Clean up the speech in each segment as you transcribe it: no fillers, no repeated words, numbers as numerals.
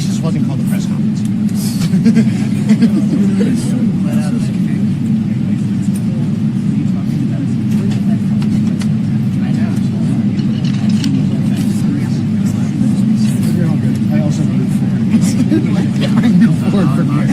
least this wasn't called a press conference. I also moved forward. Yeah, I moved forward from here.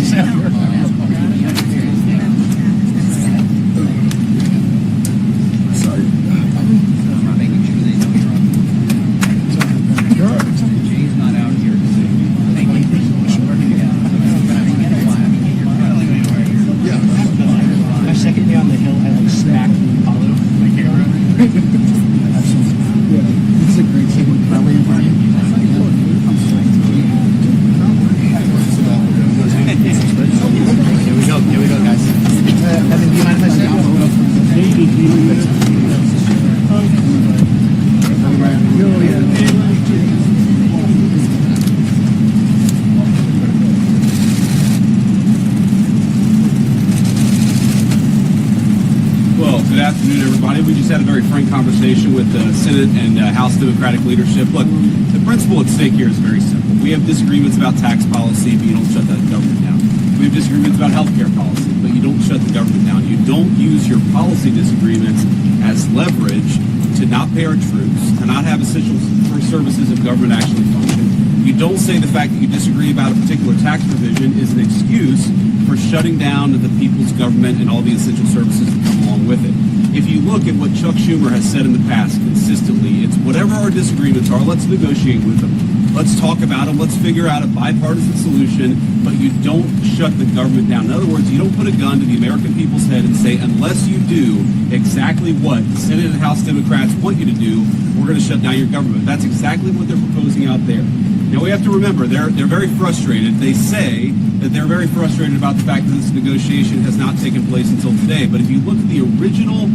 Good afternoon, everybody. We just had a very frank conversation with the Senate and House Democratic leadership. Look, the principle at stake here is very simple. We have disagreements about tax policy, but you don't shut that government down. We have disagreements about health care policy, but you don't shut the government down. You don't use your policy disagreements as leverage to not pay our troops, to not have essential services of government actually function. You don't say the fact that you disagree about a particular tax provision is an excuse for shutting down the people's government and all the essential services that come along with it. If you look at what Chuck Schumer has said in the past consistently, it's whatever our disagreements are, let's negotiate with them. Let's talk about them. Let's figure out a bipartisan solution, but you don't shut the government down. In other words, you don't put a gun to the American people's head and say, unless you do exactly what the Senate and House Democrats want you to do, we're going to shut down your government. That's exactly what they're proposing out there. Now, we have to remember, they're very frustrated. They say that they're very frustrated about the fact that this negotiation has not taken place until today. But if you look at the original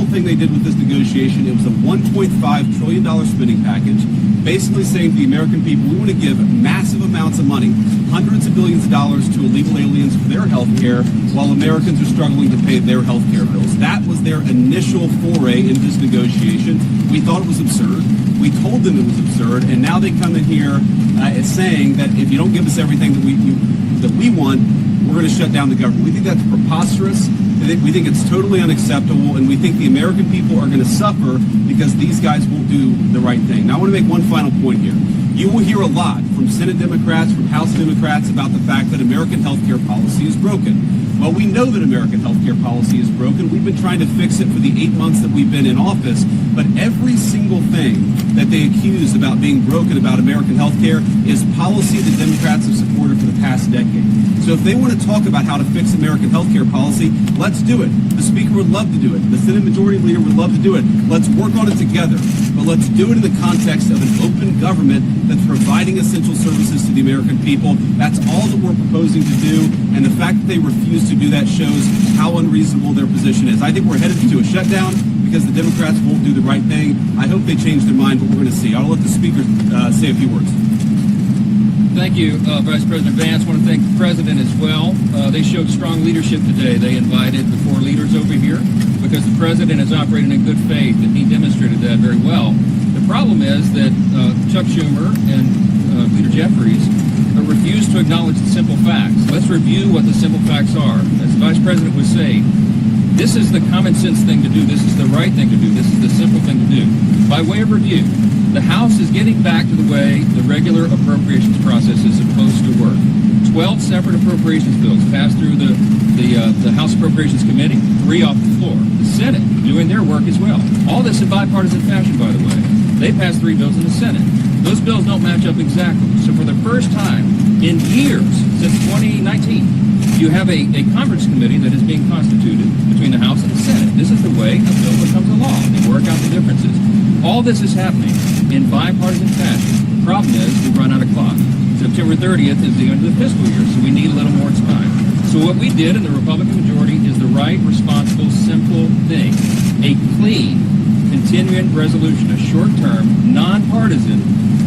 thing they did with this negotiation, it was a $1.5 trillion spending package, basically saying to the American people, we want to give massive amounts of money, hundreds of billions of dollars to illegal aliens for their health care, while Americans are struggling to pay their health care bills. That was their initial foray into this negotiation. We thought it was absurd. We told them it was absurd, and now they come in here saying that if you don't give us everything that we want, we're going to shut down the government. We think that's preposterous. We think it's totally unacceptable, and we think the American people are going to suffer because these guys won't do the right thing. Now, I want to make one final point here. You will hear a lot from Senate Democrats, from House Democrats about the fact that American health care policy is broken. Well, we know that American health care policy is broken. We've been trying to fix it for the 8 months that we've been in office, but every single thing that they accuse about being broken about American health care is policy that Democrats have supported for the past decade. So if they want to talk about how to fix American health care policy, let's do it. The Speaker would love to do it. The Senate Majority Leader would love to do it. Let's work on it together. But let's do it in the context of an open government that's providing essential services to the American people. That's all that we're proposing to do. And the fact that they refuse to do that shows how unreasonable their position is. I think we're headed to a shutdown because the Democrats won't do the right thing. I hope they change their mind, but we're going to see. I'll let the Speaker say a few words. Thank you, Vice President Vance. I want to thank the President as well. They showed strong leadership today. They invited the four leaders over here because the President is operating in good faith, and he demonstrated that very well. The problem is that Chuck Schumer and Leader Jeffries refuse to acknowledge the simple facts. Let's review what the simple facts are. As the Vice President was saying, this is the common sense thing to do. This is the right thing to do. This is the simple thing to do. By way of review, the House is getting back to the way the regular appropriations process is supposed to work. 12 separate appropriations bills passed through the House Appropriations Committee, 3 off the floor. The Senate doing their work as well. All this in bipartisan fashion, by the way. They passed 3 bills in the Senate. Those bills don't match up exactly. So for the first time in years, since 2019, you have a conference committee that is being constituted between the House and the Senate. This is the way a bill becomes a law. They work out the differences. All this is happening in bipartisan fashion. The problem is we run out of clock. September 30th is the end of the fiscal year, so we need a little more time. So what we did in the Republican majority is the right, responsible, simple thing. A clean, continuing resolution, a short-term, non-partisan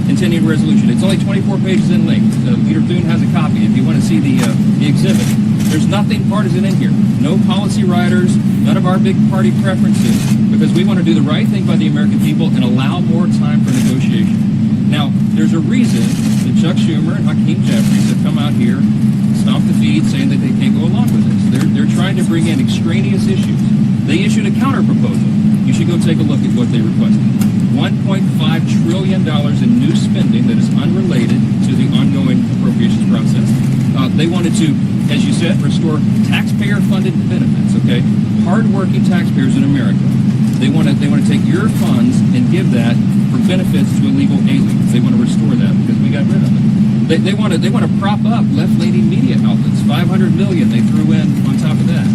continuing resolution. It's only 24 pages in length. Leader Thune has a copy if you want to see the exhibit. There's nothing partisan in here. No policy riders, none of our big party preferences, because we want to do the right thing by the American people and allow more time for negotiation. Now, There's a reason that Chuck Schumer and Hakeem Jeffries have come out here, stomped the feet, saying that they can't go along with this. They're trying to bring in extraneous issues. They issued a counter proposal. You should go take a look at what they requested. $1.5 trillion in new spending that is unrelated to the ongoing appropriations process. They wanted to, as you said, restore taxpayer-funded benefits. Okay, hardworking taxpayers in America. They want to take your funds and give that for benefits to illegal aliens. They want to restore that because we got rid of it. They want to prop up left-leaning media outlets. $500 million they threw in on top of that.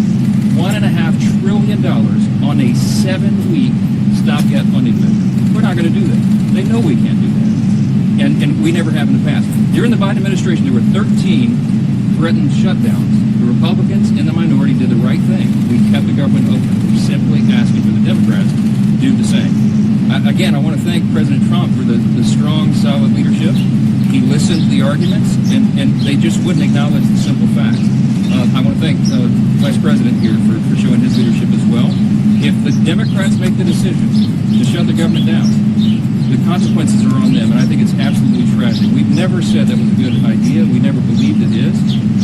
$1.5 trillion on a 7-week stopgap funding measure. We're not going to do that. They know we can't do that, and we never have in the past. During the Biden administration, there were 13 threatened shutdowns. The Republicans in the minority did the right thing. We kept the government open. We're simply asking for the Democrats to do the same. Again, I want to thank President Trump for the strong, solid leadership. He listened to the arguments, and they just wouldn't acknowledge the simple facts. I want to thank the Vice President here for showing his leadership as well. If the Democrats make the decision to shut the government down, the consequences are on them, and I think it's absolutely tragic. We've never said that was a good idea. We never believed it is.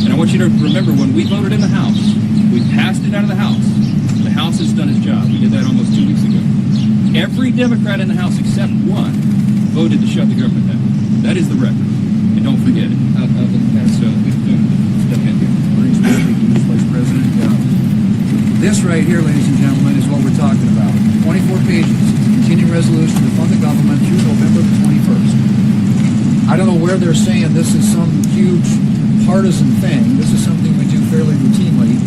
And I want you to remember, when we voted in the House, we passed it out of the House. The House has done its job. We did that almost 2 weeks ago. Every Democrat in the House except one voted to shut the government down. That is the record. And don't forget it. So we step in here. Vice President. This right here, ladies and gentlemen, is what we're talking about. 24 pages. Continuing resolution to fund the government through November the 21st. I don't know where they're saying this is some huge partisan thing. This is something we do fairly routinely.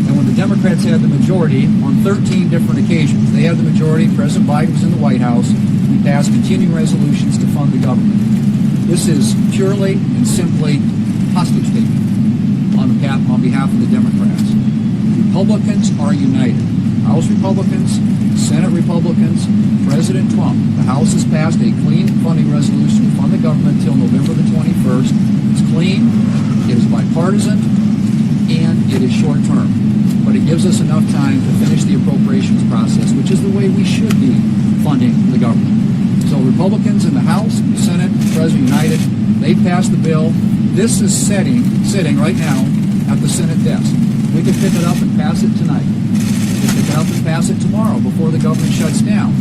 And when the Democrats had the majority on 13 different occasions, they had the majority, President Biden was in the White House, we passed continuing resolutions to fund the government. This is purely and simply hostage taking on behalf of the Democrats. Republicans are united. House Republicans, Senate Republicans, President Trump. The House has passed a clean funding resolution to fund the government until November the 21st. It's clean, it is bipartisan, and it is short-term. But it gives us enough time to finish the appropriations process, which is the way we should be funding the government. So Republicans in the House, the Senate, President United, they passed the bill. This is sitting right now at the Senate desk. We can pick it up and pass it tonight. We can pick it up and pass it tomorrow before the government shuts down.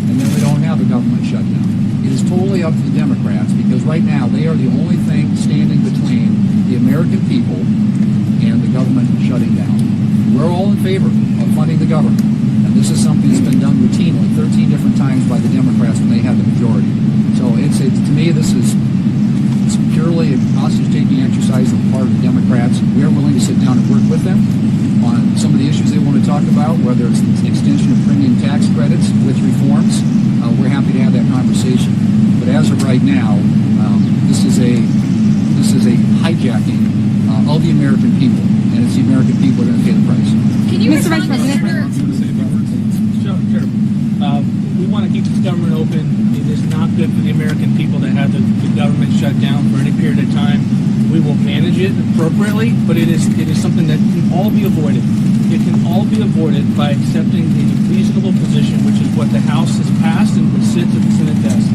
And then we don't have a government shutdown. It is totally up to the Democrats because right now they are the only thing standing between the American people and the government shutting down. We're all in favor of funding the government. And this is something that's been done routinely 13 different times by the Democrats when they had the majority. So to me, this is purely a hostage-taking exercise on the part of the Democrats. We are willing to sit down and work with them on some of the issues they want to talk about, whether it's the extension of premium tax credits with reforms. We're happy to have that conversation. But as of right now, this is a hijacking of the American people, and it's the American people that are going to pay the price. Can you Mr. Vice President? Sure. We want to keep this government open. It is not good for the American people to have the government shut down for any period of time. We will manage it appropriately, but it is something that can all be avoided. It can all be avoided by accepting a reasonable position, which is what the House has passed and what sits at the Senate desk,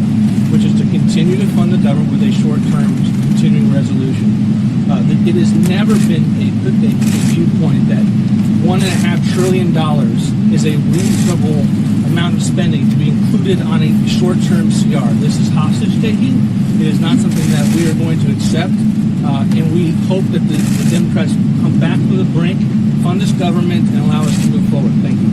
which is to continue to fund the government with a short-term continuing resolution. It has never been a viewpoint that $1.5 trillion is a reasonable amount of spending to be included on a short-term CR. This is hostage-taking. It is not something that we are going to accept, and we hope that the Democrats come back to the brink, fund this government, and allow us to move forward. Thank you.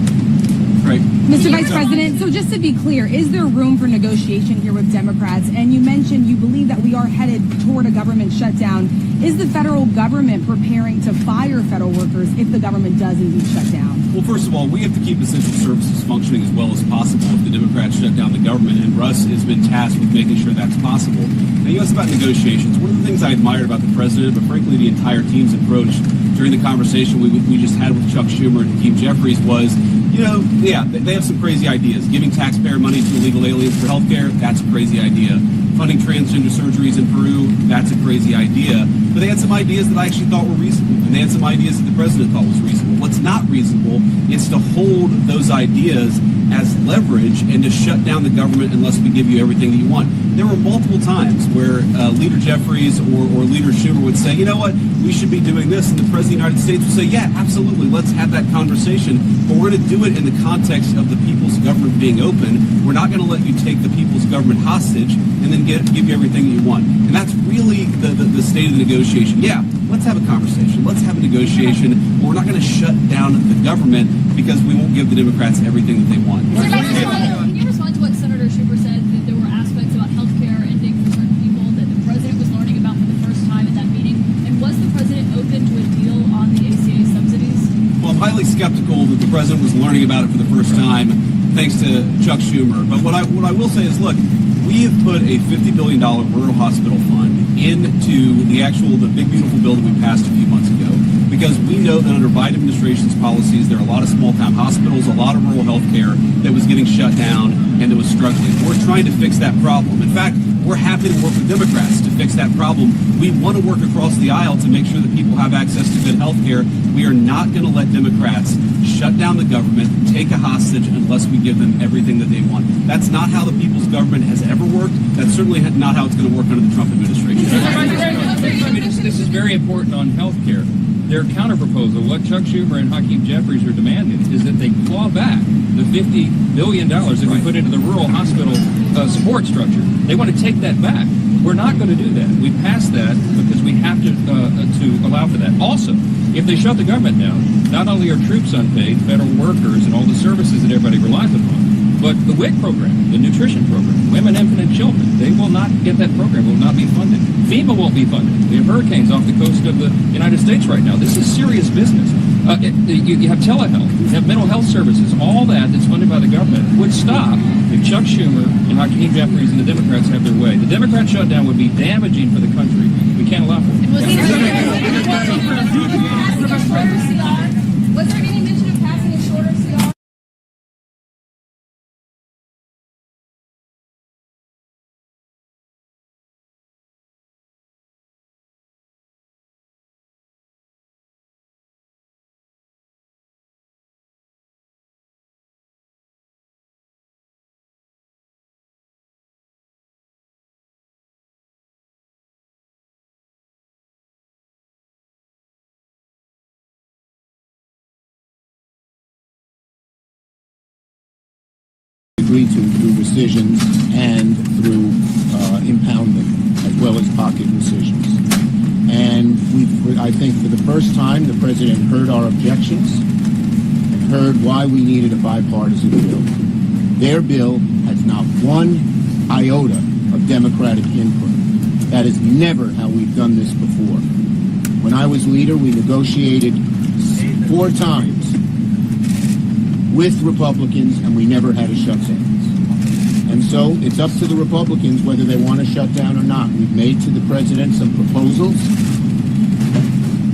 Right. Mr. Vice President, so just to be clear, is there room for negotiation here with Democrats? And you mentioned you believe that we are headed toward a government shutdown. Is the federal government preparing to fire federal workers if the government does indeed shut down? Well, first of all, we have to keep essential services functioning as well as possible if the Democrats shut down the government, and Russ has been tasked with making sure that's possible. Now, you asked about negotiations. One of the things I admired about the president, but frankly the entire team's approach during the conversation we just had with Chuck Schumer and Hakeem Jeffries was, they have some crazy ideas. Giving taxpayer money to illegal aliens for health care, that's a crazy idea. funding transgender surgeries in Peru, that's a crazy idea. But they had some ideas that I actually thought were reasonable, and they had some ideas that the president thought was reasonable. What's not reasonable is to hold those ideas as leverage and to shut down the government unless we give you everything that you want. There were multiple times where Leader Jeffries or Leader Schumer would say, you know what, we should be doing this, and the President of the United States would say, yeah, absolutely, let's have that conversation, but we're going to do it in the context of the people's government being open. We're not going to let you take the people's government hostage and then give you everything you want. And that's really the state of the negotiation. Yeah, let's have a conversation. Let's have a negotiation, but we're not going to shut down the government because we won't give the Democrats everything that they want. Can you respond to what Senator Schumer said, that there were aspects about health care ending for certain people that the president was learning about for the first time at that meeting? And was the president open to a deal on the ACA subsidies? Well, I'm highly skeptical that the president was learning about it for the first time, thanks to Chuck Schumer. But what I will say is, look, we have put a $50 billion rural hospital fund into the big beautiful bill that we passed a few months ago, because we know that under Biden administration's policies, there are a lot of small town hospitals, a lot of rural health care that was getting shut down and that was struggling. We're trying to fix that problem. In fact, we're happy to work with Democrats to fix that problem. We want to work across the aisle to make sure that people have access to good health care. We are not going to let Democrats shut down the government, take a hostage unless we give them everything that they want. That's not how the people's government has ever worked. That's certainly not how it's going to work under the Trump administration. This is very important on health care. Their counterproposal, what Chuck Schumer and Hakeem Jeffries are demanding, is that they claw back the $50 billion that we put into the rural hospital support structure. They want to take that back. We're not going to do that. We passed that because we have to allow for that. Also, if they shut the government down, not only are troops unpaid, federal workers, and all the services that everybody relies upon, but the WIC program, the nutrition program, women, infant, and children, they will not get that program, will not be funded. FEMA won't be funded. We have hurricanes off the coast of the United States right now. This is serious business. You have telehealth, you have mental health services, all that's funded by the government would stop if Chuck Schumer and Hakeem Jeffries and the Democrats have their way. The Democrat shutdown would be damaging for the country. We can't allow for it. Was there any mention of passing a shorter CR? Agreed to through rescissions and through impoundment, as well as pocket rescissions. And I think for the first time, the president heard our objections and heard why we needed a bipartisan bill. Their bill has not one iota of Democratic input. That is never how we've done this before. When I was leader, we negotiated 4 times with Republicans, and we never had a shutdown. And so it's up to the Republicans whether they want to shut down or not. We've made to the president some proposals.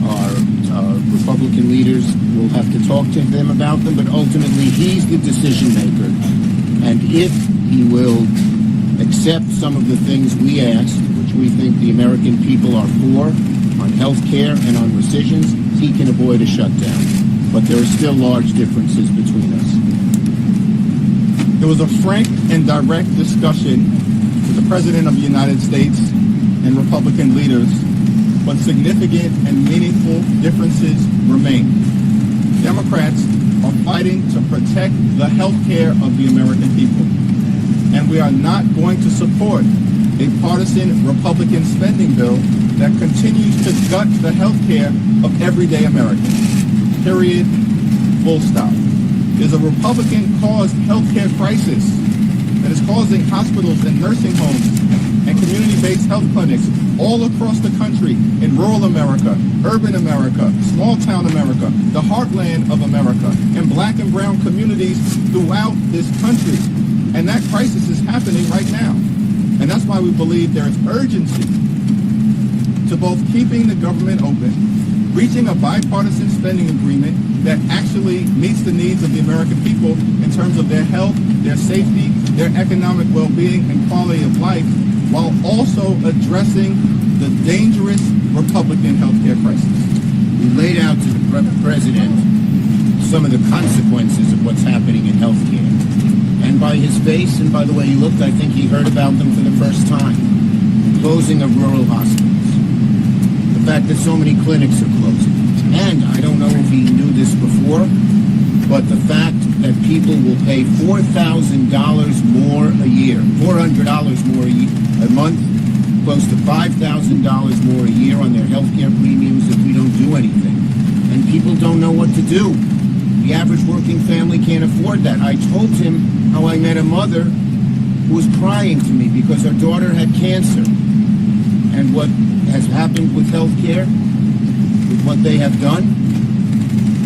Our Republican leaders will have to talk to him about them, but ultimately he's the decision maker. And if he will accept some of the things we asked, which we think the American people are for, on health care and on rescissions, he can avoid a shutdown. But there are still large differences between us. There was a frank and direct discussion with the President of the United States and Republican leaders, but significant and meaningful differences remain. Democrats are fighting to protect the health care of the American people, and we are not going to support a partisan Republican spending bill that continues to gut the health care of everyday Americans. Period. Full stop. There's a Republican-caused healthcare crisis that is causing hospitals and nursing homes and community-based health clinics all across the country, in rural America, urban America, small-town America, the heartland of America, and black and brown communities throughout this country. And that crisis is happening right now. And that's why we believe there is urgency to both keeping the government open, reaching a bipartisan spending agreement that actually meets the needs of the American people in terms of their health, their safety, their economic well-being, and quality of life, while also addressing the dangerous Republican healthcare crisis. We laid out to the president some of the consequences of what's happening in healthcare. And by his face and by the way he looked, I think he heard about them for the first time. The closing of rural hospitals. The fact that so many clinics are closing. And I don't know if he knew this before, but the fact that people will pay $4,000 more a year, $400 more a month, close to $5,000 more a year on their healthcare premiums if we don't do anything. And people don't know what to do. The average working family can't afford that. I told him how I met a mother who was crying to me because her daughter had cancer. And what has happened with healthcare, with what they have done,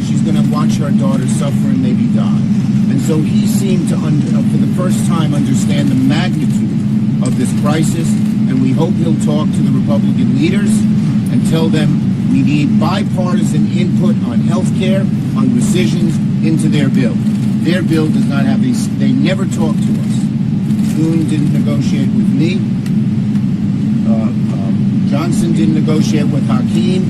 she's going to watch her daughter suffer and maybe die. And so he seemed to, for the first time, understand the magnitude of this crisis. And we hope he'll talk to the Republican leaders and tell them we need bipartisan input on health care, on rescissions into their bill. Their bill does not have these, they never talk to us. Thune didn't negotiate with me. Johnson didn't negotiate with Hakeem.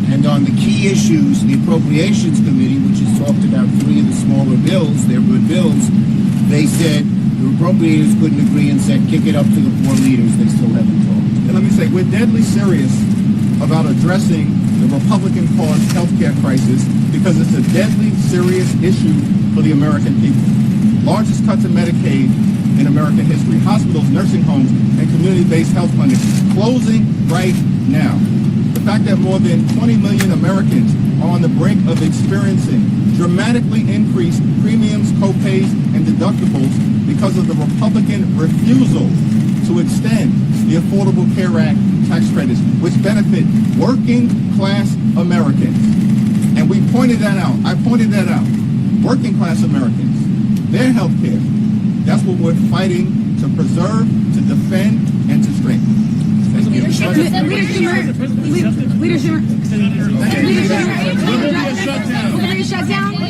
And on the key issues, the Appropriations Committee, which has talked about 3 of the smaller bills, they're good bills, they said the appropriators couldn't agree and said kick it up to the 4 leaders. They still haven't talked. And let me say, we're deadly serious about addressing the Republican-caused healthcare crisis because it's a deadly serious issue for the American people. Largest cuts in Medicaid in American history. Hospitals, nursing homes, and community-based health clinics closing right now. The fact that more than 20 million Americans are on the brink of experiencing dramatically increased premiums, co-pays, and deductibles because of the Republican refusal to extend the Affordable Care Act tax credits, which benefit working-class Americans. And we pointed that out. I pointed that out. Working-class Americans, their health care, that's what we're fighting to preserve, to defend, and to strengthen. Thank you. Leader Schumer. Shutdown.